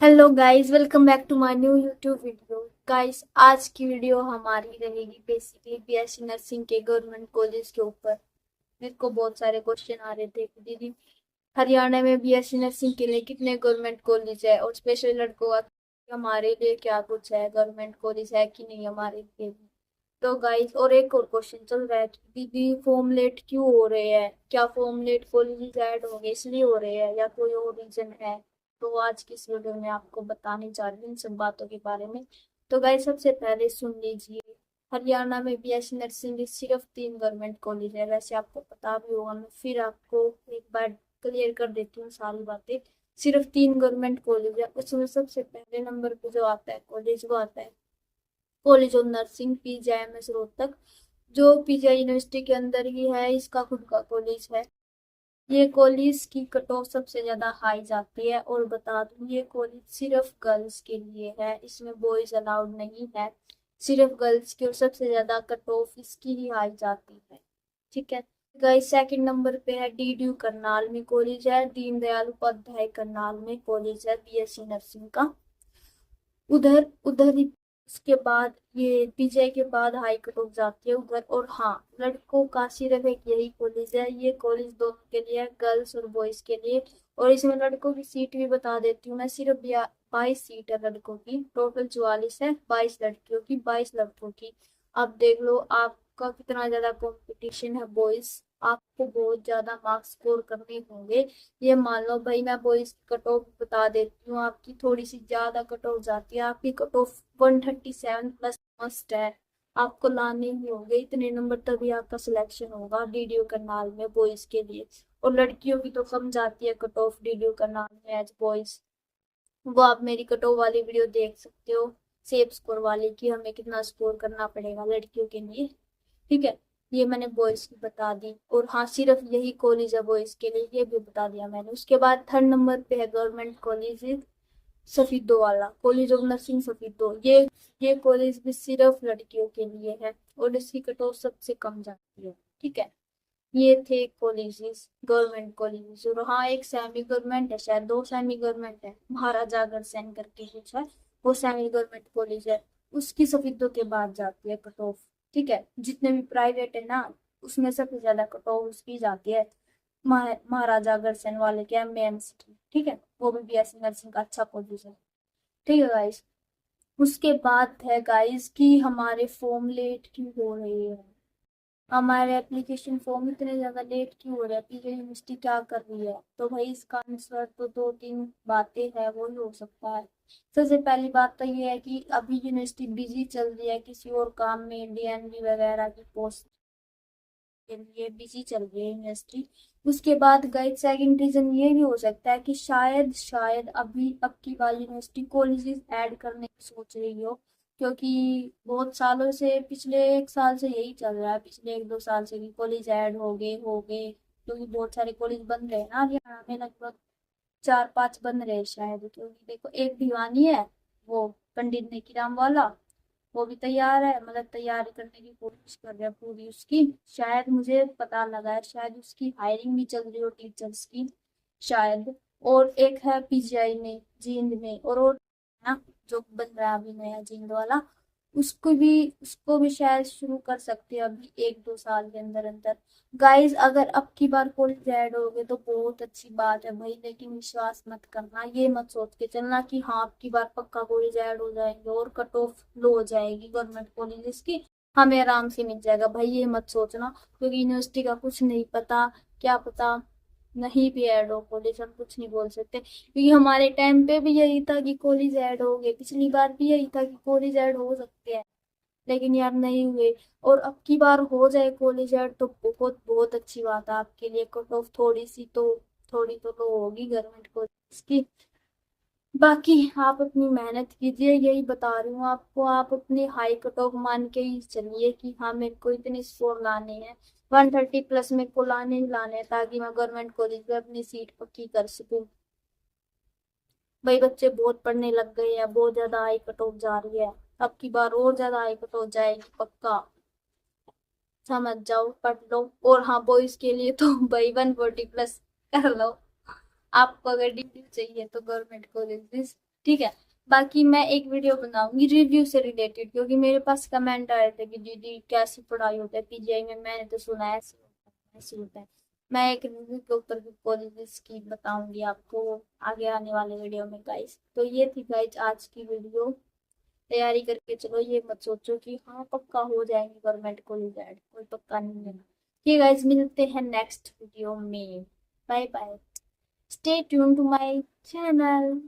Hello guys, welcome back to my new YouTube video. Guys, आज की video हमारी रहेगी बेसिकली बीएससी नर्सिंग के गवर्नमेंट कॉलेज के ऊपर। मेरे को बहुत सारे क्वेश्चन आ रहे थे कि दीदी, हरियाणा में बीएससी नर्सिंग के लिए कितने गवर्नमेंट कॉलेज है, और स्पेशली लड़कों का हमारे लिए क्या कुछ है, गवर्नमेंट कॉलेज है कि नहीं हमारे लिए। तो गाइस, और एक और क्वेश्चन चल रहा है कि दीदी फॉर्म लेट क्यों हो रहे हैं, क्या फॉर्म लेट कॉलेज ऐड हो गए इसलिए हो रहे हैं या कोई और रीजन है। तो आज की इस वीडियो में आपको बताने जा रही हूँ इन सब बातों के बारे में। तो गाइस, सबसे पहले सुन लीजिए, हरियाणा में बीएससी नर्सिंग की सिर्फ 3 गवर्नमेंट कॉलेज है। वैसे आपको पता भी होगा, मैं फिर आपको एक बार क्लियर कर देती हूँ सारी बातें। सिर्फ 3 गवर्नमेंट कॉलेज है, उसमें सबसे पहले नंबर पे जो आता है कॉलेज, वो आता है college of nursing PGIMS Rohtak, जो पीजीआई यूनिवर्सिटी के अंदर ही है। इसका खुद का कॉलेज है। ये कॉलेज की कट ऑफ सबसे ज्यादा हाई जाती है, और बता दूं ये कॉलेज सिर्फ गर्ल्स के लिए है, इसमें बॉयज अलाउड नहीं है, सिर्फ गर्ल्स की। और सबसे ज्यादा कट ऑफ इसकी ही हाई जाती है। ठीक है गाइस, सेकंड नंबर पे है डीडीयू करनाल में कॉलेज है, दीनदयाल उपाध्याय करनाल में कॉलेज है बीएससी नर्सिंग का। उधर उधर ही उसके बाद ये पीजीआई के बाद हाई कोर्ट ऑफ जाती है उधर। और हाँ, लड़कों का सिर्फ एक यही कॉलेज है। ये कॉलेज दोनों के लिए, गर्ल्स और बॉयज के लिए। और इसमें लड़कों की सीट भी बता देती हूँ मैं, सिर्फ 22 सीट है लड़कों की, टोटल 44 है, 22 लड़कियों की, 22 लड़कों की। अब देख लो आपका कितना ज्यादा कंपटीशन है बॉयज, आपको बहुत ज्यादा मार्क्स स्कोर करने होंगे। ये मान लो भाई, मैं बॉयज की कट ऑफ बता देती हूँ, आपकी थोड़ी सी ज्यादा कट ऑफ जाती है। आपकी कट ऑफ 137 प्लस मस्ट है, आपको लाने ही होंगे इतने नंबर, तभी आपका सिलेक्शन होगा डीडीयू करनाल में बॉयज के लिए। और लड़कियों की तो कम जाती है कट ऑफ डीडीयू करनाल में एज बॉयज। वो आप मेरी कट ऑफ वाली वीडियो देख सकते हो, सेफ स्कोर वाली, की हमें कितना स्कोर करना पड़ेगा लड़कियों के लिए। ठीक है, ये मैंने बॉयज की बता दी। और हाँ, सिर्फ यही कॉलेज है बॉयज के लिए, ये भी बता दिया मैंने। उसके बाद थर्ड नंबर पे है गवर्नमेंट कॉलेज सफीदो वाला, कॉलेज ऑफ नर्सिंग सफीदो। ये कॉलेज भी सिर्फ लड़कियों के लिए है, और इसकी कट ऑफ सबसे कम जाती है। ठीक है, ये थे कॉलेजेस, गवर्नमेंट कॉलेजेस। और हाँ, एक सेमी गवर्नमेंट है, शायद 2 सेमी गवर्नमेंट है, महाराजा अग्रसेन करके कुछ है, वो सेमी गवर्नमेंट कॉलेज है। उसकी सफीदों के बाद जाती है कट ऑफ। ठीक है, जितने भी प्राइवेट है ना, उसमें सबसे ज्यादा कट ऑफ उसकी जाती है महाराजा अग्रसेन वाले के, एमएएमसी की। ठीक है, वो भी बीएससी नर्सिंग का अच्छा कॉलेज है। ठीक है गाइस, उसके बाद है गाइस कि हमारे फॉर्म लेट क्यों हो रहे हैं, हमारे एप्लीकेशन फॉर्म इतने ज्यादा लेट क्यों हो रहे हैं, पीजे यूनिवर्सिटी क्या कर रही है। तो भाई, इसका आंसर तो 2-3 बातें है, वो ही हो सकता है। सबसे पहली बात तो ये है कि अभी यूनिवर्सिटी बिजी चल रही है किसी और काम में, डीएनबी वगैरह की पोस्ट के लिए बिजी चल रही है यूनिवर्सिटी। उसके बाद गाइड सेकंड रीजन ये भी हो सकता है कि शायद शायद अभी अब की बार यूनिवर्सिटी कॉलेजेस ऐड करने की सोच रही हो, क्योंकि बहुत सालों से, पिछले 1 साल से यही चल रहा है, पिछले 1-2 साल से भी कॉलेज ऐड हो गए। क्योंकि बहुत सारे कॉलेज बन रहे हैं ना हरियाणा में, लगभग 4-5 बन रहे हैं शायद। क्योंकि देखो, एक भिवानी है, वो पंडित नेकीराम वाला, वो भी तैयार है, मतलब तैयारी करने की कोशिश कर रहे हैं पूरी उसकी। शायद मुझे पता लगा है, शायद उसकी हायरिंग भी चल रही हो टीचर्स की, शायद। और एक है पीजीआई में जींद में, और ना, जो बन रहा है अभी नया जींद वाला, उसको भी शायद शुरू कर सकते हैं अभी 1-2 साल के अंदर अंदर। गाइस, अगर अब की बार कॉलेज ऐड हो गए तो बहुत अच्छी बात है भाई, लेकिन विश्वास मत करना, ये मत सोच के चलना कि हाँ अब की बार पक्का कॉलेज ऐड हो जाएंगे और कट ऑफ लो हो जाएगी गवर्नमेंट कॉलेजेस की, हमें आराम से मिल जाएगा। भाई ये मत सोचना, क्योंकि यूनिवर्सिटी का कुछ नहीं पता, क्या पता नहीं भी ऐड हो कॉलेज, हम कुछ नहीं बोल सकते। क्योंकि हमारे टाइम पे भी यही था कि कॉलेज ऐड हो गए, पिछली बार भी यही था कि कॉलेज ऐड हो सकते हैं, लेकिन यार नहीं हुए। और अब की बार हो जाए कॉलेज ऐड तो बहुत बहुत अच्छी बात है आपके लिए। कट ऑफ थोड़ी तो लो होगी गवर्नमेंट कॉलेज की। बाकी आप अपनी मेहनत कीजिए, यही बता रही हूँ आपको। आप अपनी हाई कट ऑफ मान के ही चलिए कि हाँ मेरे को इतने स्कोर लाने हैं, 130 प्लस मेरे को लाने ही लाने हैं, ताकि मैं गवर्नमेंट कॉलेज में अपनी सीट पक्की कर सकूँ। भाई, बच्चे बहुत पढ़ने लग गए हैं, बहुत ज्यादा हाई कट ऑफ जा रही है, अब की बार और ज्यादा हाई कट ऑफ जाएगी पक्का, समझ जाओ, पढ़ लो। और हाँ, बॉयज के लिए तो भाई 140 प्लस कर लो। आपको अगर डिग्री चाहिए तो गवर्नमेंट कॉलेज ठीक है। बाकी मैं एक वीडियो बनाऊंगी रिव्यू से रिलेटेड, क्योंकि मेरे पास कमेंट आए थे कि दीदी कैसी पढ़ाई होता है पीजीआई में, मैंने तो सुना है ऐसे होता है ऐसे होता है। मैं एक रिव्यू के ऊपर भी कॉलेजेस की बताऊंगी आपको आगे आने वाले वीडियो में गाइस। तो ये थी गाइस आज की वीडियो। तैयारी करके चलो, ये मत सोचो कि हाँ पक्का हो जाएंगे गवर्नमेंट कॉलेज ऐड, कोई पक्का नहीं है। ठीक गाइस, मिलते हैं नेक्स्ट वीडियो में। Bye bye, stay tune to my channel.